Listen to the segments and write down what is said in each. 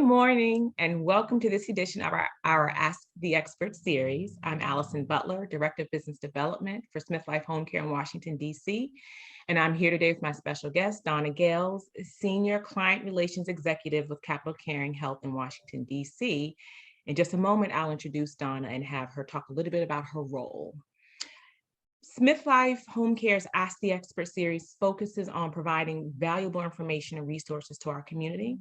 morning, and welcome to this edition of our Ask the Expert series. I'm Allison Butler, Director of Business Development for SmithLife Homecare in Washington, D.C., and I'm here today with my special guest, Donna Gales, Senior Client Relations Executive with Capital Caring Health in Washington, D.C. In just a moment, I'll introduce Donna and have her talk a little bit about her role. SmithLife Homecare's Ask the Expert series focuses on providing valuable information and resources to our community.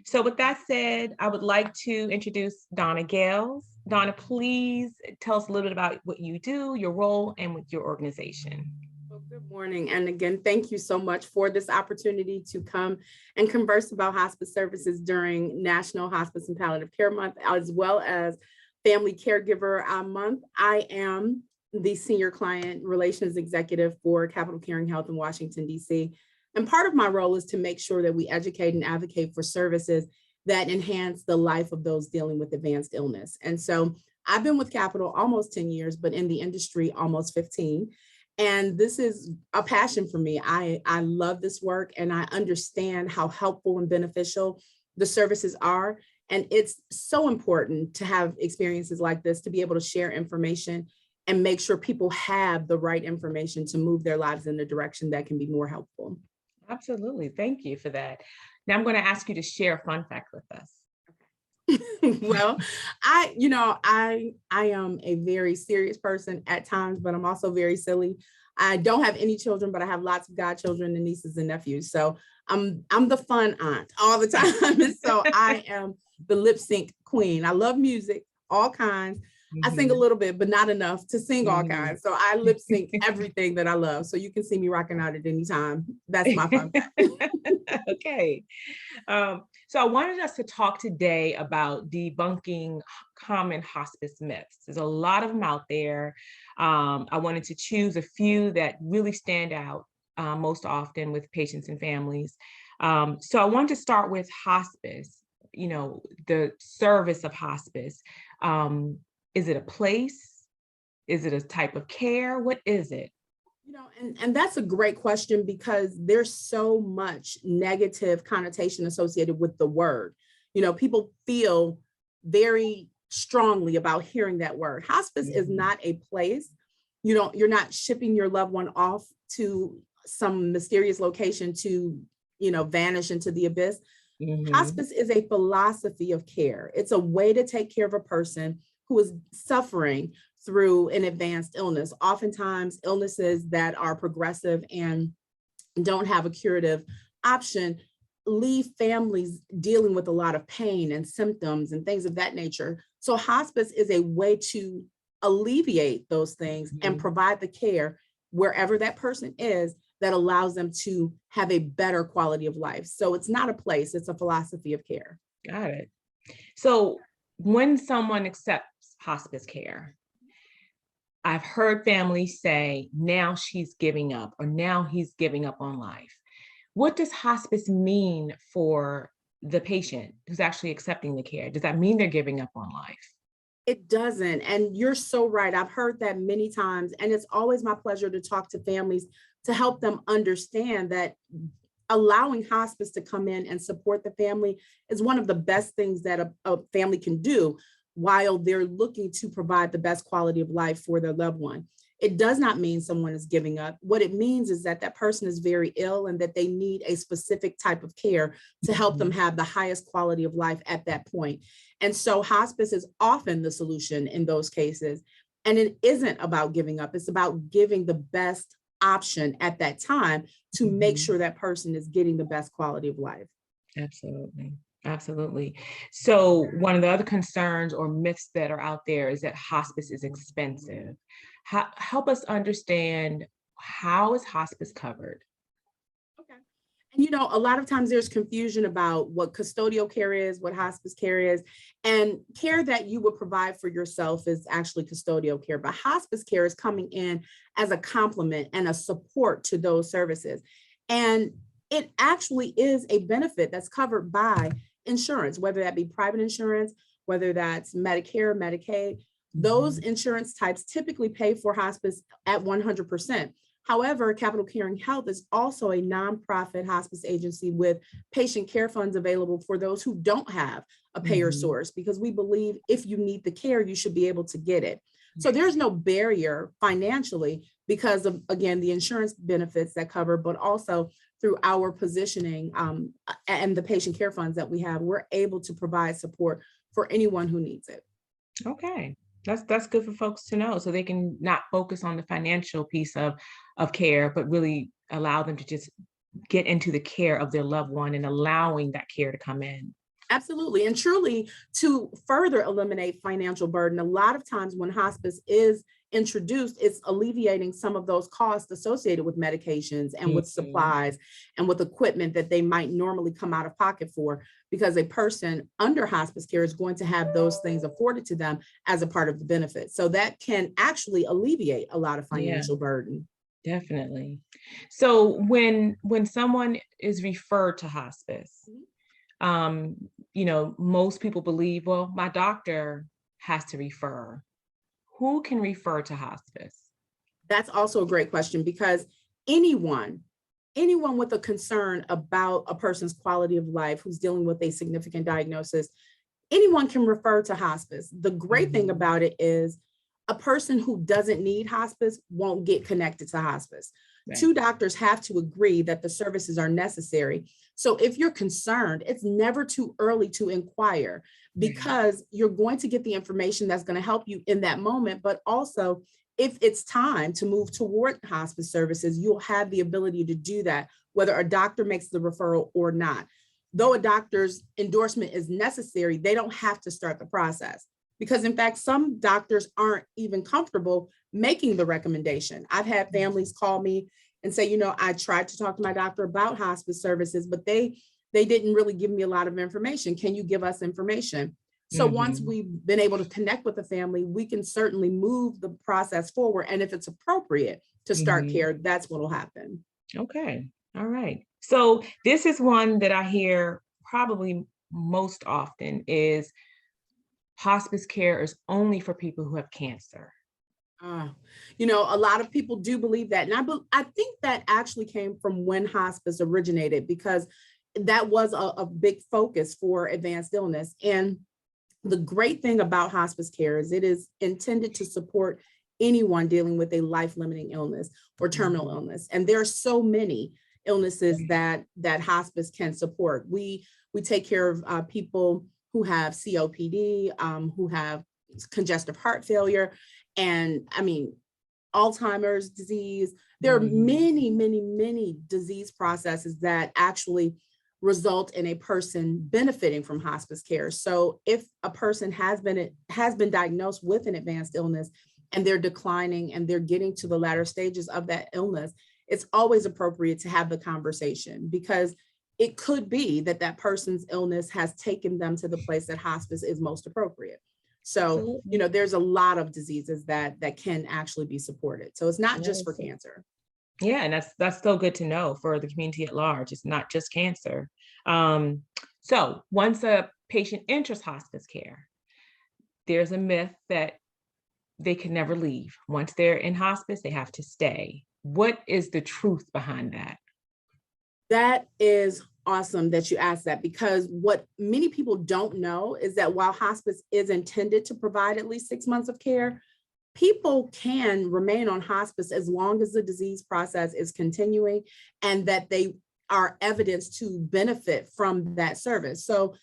So with that said, I would like to introduce Donna Gales. Donna, please tell us a little bit about what you do, your role, and with your organization. Well, good morning. And again, thank you so much for this opportunity to come and converse about hospice services during National Hospice and Palliative Care Month, as well as Family Caregiver Month. I am the Senior Client Relations Executive for Capital Caring Health in Washington, D.C. And part of my role is to make sure that we educate and advocate for services that enhance the life of those dealing with advanced illness. And so I've been with Capital almost 10 years, but in the industry almost 15. And this is a passion for me. I love this work, and I understand how helpful and beneficial the services are. And it's so important to have experiences like this, to be able to share information and make sure people have the right information to move their lives in a direction that can be more helpful. Absolutely. Thank you for that. Now I'm going to ask you to share a fun fact with us. Well, I am a very serious person at times, but I'm also very silly. I don't have any children, but I have lots of godchildren and nieces and nephews. So I'm the fun aunt all the time. And so I am the lip sync queen. I love music, all kinds. I sing a little bit, but not enough to sing all kinds. So I lip sync everything that I love. So you can see me rocking out at any time. That's my fun fact. Okay. So I wanted us to talk today about debunking common hospice myths. There's a lot of them out there. I wanted to choose a few that really stand out most often with patients and families. So I wanted to start with hospice, the service of hospice. Is it a place? Is it a type of care? What is it? And that's a great question, because there's so much negative connotation associated with the word. People feel very strongly about hearing that word. Hospice is not a place. You're not shipping your loved one off to some mysterious location to, vanish into the abyss. Hospice is a philosophy of care. It's a way to take care of a person who is suffering through an advanced illness, oftentimes illnesses that are progressive and don't have a curative option, leave families dealing with a lot of pain and symptoms and things of that nature. So hospice is a way to alleviate those things and provide the care wherever that person is that allows them to have a better quality of life. So it's not a place, it's a philosophy of care. Got it. So when someone accepts hospice care, I've heard families say, now she's giving up, or now he's giving up on life. What does hospice mean for the patient who's actually accepting the care? Does that mean they're giving up on life? It doesn't. And you're so right. I've heard that many times. And it's always my pleasure to talk to families to help them understand that allowing hospice to come in and support the family is one of the best things that a family can do while they're looking to provide the best quality of life for their loved one. It does not mean someone is giving up. What it means is that that person is very ill and that they need a specific type of care to help them have the highest quality of life at that point. And so hospice is often the solution in those cases. And it isn't about giving up. It's about giving the best option at that time to make sure that person is getting the best quality of life. Absolutely. Absolutely. So one of the other concerns or myths that are out there is that hospice is expensive. Help us understand, how is hospice covered? Okay. And a lot of times there's confusion about what custodial care is, what hospice care is, and care that you would provide for yourself is actually custodial care. But hospice care is coming in as a complement and a support to those services. And it actually is a benefit that's covered by insurance, whether that be private insurance, whether that's Medicare, Medicaid. Those insurance types typically pay for hospice at 100%. However, Capital Caring Health is also a nonprofit hospice agency with patient care funds available for those who don't have a payer Mhm. source, because we believe if you need the care, you should be able to get it. So there's no barrier financially because of, again, the insurance benefits that cover, but also through our positioning and the patient care funds that we have, we're able to provide support for anyone who needs it. Okay. That's good for folks to know so they can not focus on the financial piece of care, but really allow them to just get into the care of their loved one and allowing that care to come in. Absolutely. And truly, to further eliminate financial burden, a lot of times when hospice is introduced, it's alleviating some of those costs associated with medications and with Mhm. supplies and with equipment that they might normally come out of pocket for, because a person under hospice care is going to have those things afforded to them as a part of the benefit. So that can actually alleviate a lot of Yeah, financial burden. definitely. So when someone is referred to hospice, um, most people believe, well, my doctor has to refer. Who can refer to hospice? That's also a great question, because anyone, anyone with a concern about a person's quality of life who's dealing with a significant diagnosis, anyone can refer to hospice. The great thing Mhm. about it is a person who doesn't need hospice won't get connected to hospice. Right. Two doctors have to agree that the services are necessary. So if you're concerned, it's never too early to inquire, Right. because you're going to get the information that's going to help you in that moment. But also, if it's time to move toward hospice services, you'll have the ability to do that, whether a doctor makes the referral or not. Though a doctor's endorsement is necessary, they don't have to start the process, because in fact, some doctors aren't even comfortable making the recommendation. I've had families call me and say, I tried to talk to my doctor about hospice services, but they didn't really give me a lot of information. Can you give us information? So once Mhm. we've been able to connect with the family, we can certainly move the process forward. And if it's appropriate to start Mhm. care, that's what will happen. Okay. All right. So this is one that I hear probably most often is hospice care is only for people who have cancer. Ah, a lot of people do believe that. And I think that actually came from when hospice originated, because that was a big focus for advanced illness. And the great thing about hospice care is it is intended to support anyone dealing with a life-limiting illness or terminal Mhm. illness. And there are so many illnesses Right. that hospice can support. We take care of people who have COPD, who have congestive heart failure, and I mean, Alzheimer's disease. There are Mhm. many, many, many disease processes that actually result in a person benefiting from hospice care. So if a person has been diagnosed with an advanced illness and they're declining and they're getting to the latter stages of that illness, it's always appropriate to have the conversation, because it could be that that person's illness has taken them to the place that hospice is most appropriate. So, Absolutely. there's a lot of diseases that can actually be supported. So it's not just for Yes. cancer. Yeah, and that's so good to know for the community at large. It's not just cancer. Um, so once a patient enters hospice care, there's a myth that they can never leave. Once they're in hospice, they have to stay. What is the truth behind that? That is awesome that you asked that, because what many people don't know is that while hospice is intended to provide at least 6 months of care, people can remain on hospice as long as the disease process is continuing and that they are evidence to benefit from that service. So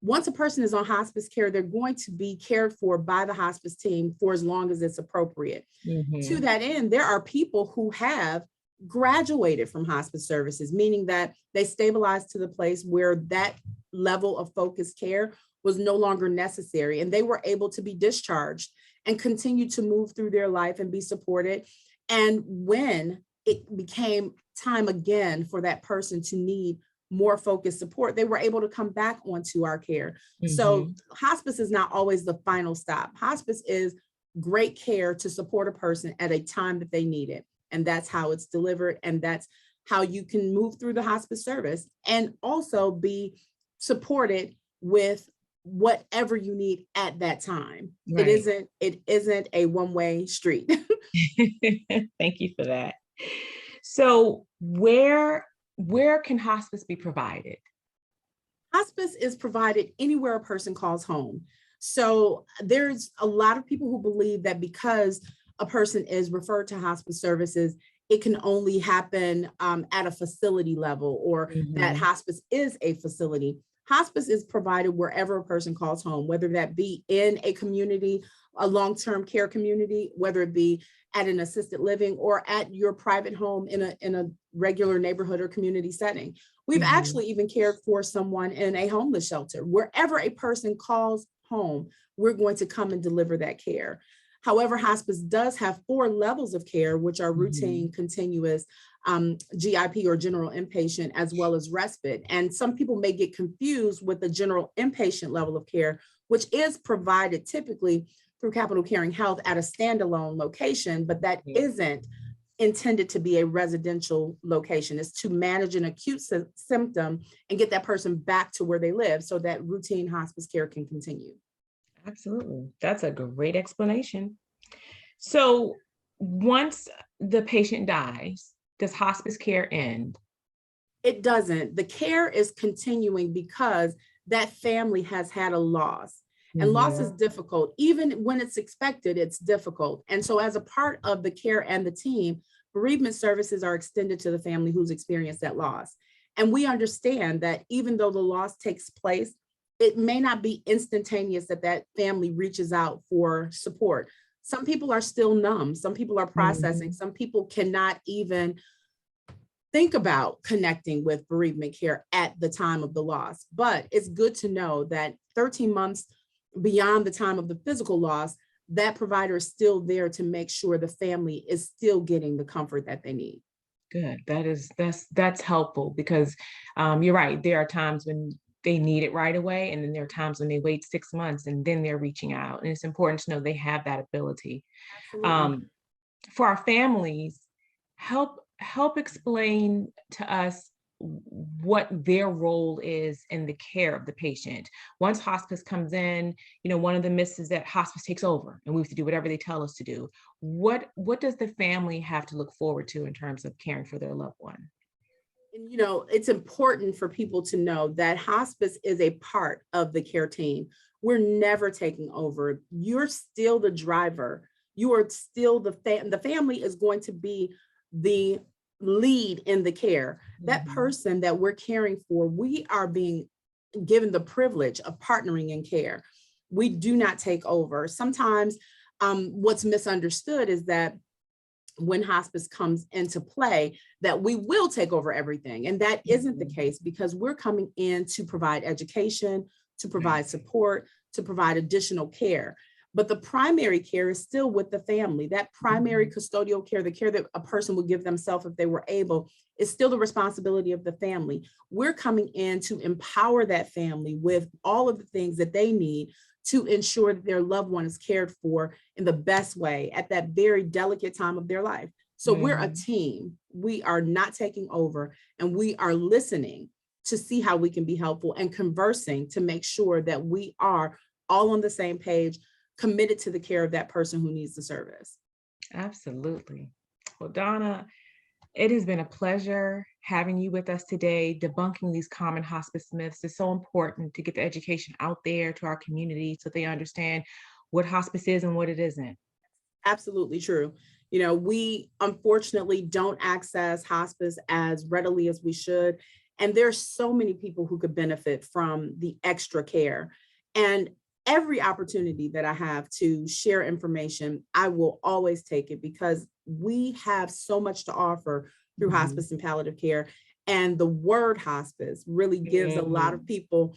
once a person is on hospice care, they're going to be cared for by the hospice team for as long as it's appropriate. To Mhm. that end, there are people who have graduated from hospice services, meaning that they stabilized to the place where that level of focused care was no longer necessary, and they were able to be discharged and continue to move through their life and be supported. And when it became time again for that person to need more focused support, they were able to come back onto our care. So Mhm. hospice is not always the final stop. Hospice is great care to support a person at a time that they need it. And that's how it's delivered. And that's how you can move through the hospice service and also be supported with whatever you need at that time. It Right. isn't, it isn't a one-way street. Thank you for that. So where can hospice be provided? Hospice is provided anywhere a person calls home. So there's a lot of people who believe that because a person is referred to hospice services, it can only happen at a facility level, or that Mhm. hospice is a facility. Hospice is provided wherever a person calls home, whether that be in a community, a long-term care community, whether it be at an assisted living or at your private home in a regular neighborhood or community setting. We've Mhm. actually even cared for someone in a homeless shelter. Wherever a person calls home, we're going to come and deliver that care. However, hospice does have 4 levels of care, which are routine, Mhm. continuous, GIP or general inpatient, as well as respite. And some people may get confused with the general inpatient level of care, which is provided typically through Capital Caring Health at a standalone location, but that Yeah. isn't intended to be a residential location. It's to manage an acute symptom and get that person back to where they live so that routine hospice care can continue. Absolutely. That's a great explanation. So once the patient dies, does hospice care end? It doesn't. The care is continuing because that family has had a loss. And loss is Mhm. difficult. Even when it's expected, it's difficult. And so, as a part of the care and the team, bereavement services are extended to the family who's experienced that loss. And we understand that even though the loss takes place, it may not be instantaneous that that family reaches out for support. Some people are still numb. Some people are processing. Mhm. Some people cannot even think about connecting with bereavement care at the time of the loss. But it's good to know that 13 months beyond the time of the physical loss, that provider is still there to make sure the family is still getting the comfort that they need. Good. That's helpful because you're right. There are times when they need it right away, and then there are times when they wait 6 months and then they're reaching out. And it's important to know they have that ability. Absolutely. Um, for our families, help explain to us what their role is in the care of the patient. Once hospice comes in, one of the myths is that hospice takes over and we have to do whatever they tell us to do. What does the family have to look forward to in terms of caring for their loved one? And it's important for people to know that hospice is a part of the care team. We're never taking over. You're still the driver. You are still the family is going to be the lead in the care. That Mhm. person that we're caring for, we are being given the privilege of partnering in care. We do not take over. Sometimes what's misunderstood is that when hospice comes into play, that we will take over everything. And that isn't the Mhm. case because we're coming in to provide education, to Right. provide support, to provide additional care. But the primary care is still with the family. That primary Mhm. custodial care, the care that a person would give themselves if they were able, is still the responsibility of the family. We're coming in to empower that family with all of the things that they need to ensure that their loved one is cared for in the best way at that very delicate time of their life. So we're a Mhm. team. We are not taking over, and we are listening to see how we can be helpful and conversing to make sure that we are all on the same page, committed to the care of that person who needs the service. Absolutely. Well, Donna, it has been a pleasure having you with us today. Debunking these common hospice myths is so important to get the education out there to our community so they understand what hospice is and what it isn't. Absolutely true. We unfortunately don't access hospice as readily as we should. And there's so many people who could benefit from the extra care. And every opportunity that I have to share information, I will always take it because we have so much to offer through Mhm. hospice and palliative care. And the word hospice really gives a lot of Mhm. people,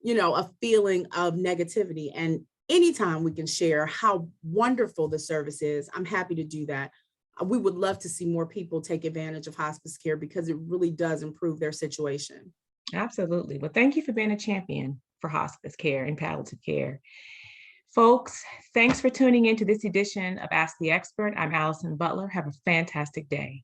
a feeling of negativity. And anytime we can share how wonderful the service is, I'm happy to do that. We would love to see more people take advantage of hospice care because it really does improve their situation. Absolutely. Well, thank you for being a champion for hospice care and palliative care. Folks, thanks for tuning in to this edition of Ask the Expert. I'm Allison Butler. Have a fantastic day.